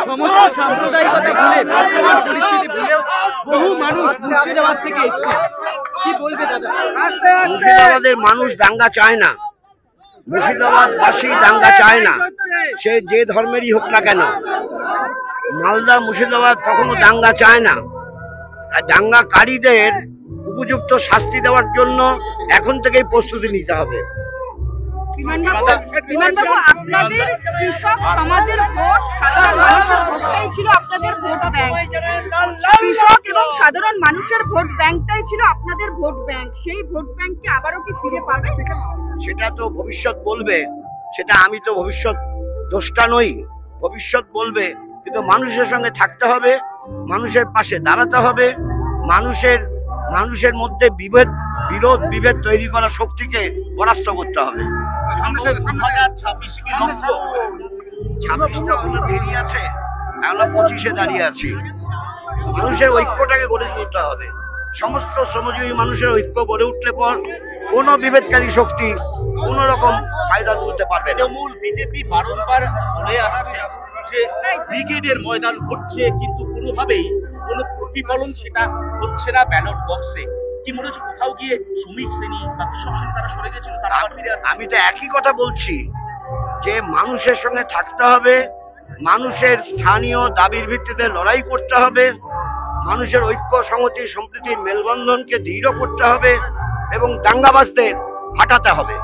সমস্ত সাম্প্রদায়িকতা ভুলে বর্তমান পরিস্থিতি ভুলেও বহু মানুষ মুর্শিদাবাদ থেকে এসছে, কি বলবে দাদা? মুর্শিদাবাদের মানুষ দাঙ্গা চায় না, মুর্শিদাবাদবাসী দাঙ্গা চায় না, সে যে ধর্মেরই হোক না কেন। মালদা মুর্শিদাবাদ কখনো দাঙ্গা চায় না। দাঙ্গাকারীদের উপযুক্ত শাস্তি দেওয়ার জন্য এখন থেকেই প্রস্তুতি নিতে হবে। আপনাদের কৃষক সমাজের ভোট, সাধারণ মানুষের ভোটটাই ছিল আপনাদের ভোট ব্যাংক। কৃষক এবং সাধারণ মানুষের ভোট ব্যাংকটাই ছিল আপনাদের ভোট ব্যাংক। সেই ভোট ব্যাংককে আবারও কি ফিরে পাবে? সেটা তো ভবিষ্যৎ বলবে, সেটা আমি তো ভবিষ্যৎ দ্রষ্টা নই, ভবিষ্যৎ বলবে। কিন্তু মানুষের সঙ্গে থাকতে হবে, মানুষের পাশে দাঁড়াতে হবে, মানুষের মধ্যে বিরোধ বিভেদ তৈরি করা শক্তিকে পরাস্ত করতে হবে। 26টা কোনো দেরি আছে, আমরা 25-এ দাঁড়িয়ে আছি। মানুষের ঐক্যটাকে গড়ে তুলতে হবে। সমস্ত শ্রমজীবী মানুষের ঐক্য গড়ে উঠলে পর কোন বিভেদকারী শক্তি কোন রকম ফায়দা তুলতে পারবে না। তৃণমূল বিজেপি বারংবার বলে আসছে যে ব্রিগেডের ময়দান ঘটছে, কিন্তু কোনোভাবেই কোনো প্রতিফলন সেটা হচ্ছে না ব্যালট বক্সে। কি মনে হচ্ছে কোথাও গিয়ে শ্রমিক শ্রেণী বা কৃষক শ্রেণী তারা সরে গেছিল, তারা আবার ফিরে আসছে? আমি তো একই কথা বলছি যে মানুষের সঙ্গে থাকতে হবে, মানুষের স্থানীয় দাবির ভিত্তিতে লড়াই করতে হবে, মানুষের ঐক্য সংহতি সম্প্রীতির মেলবন্ধনকে দৃঢ় করতে হবে এবং দাঙ্গাবাজদের হটাতে হবে।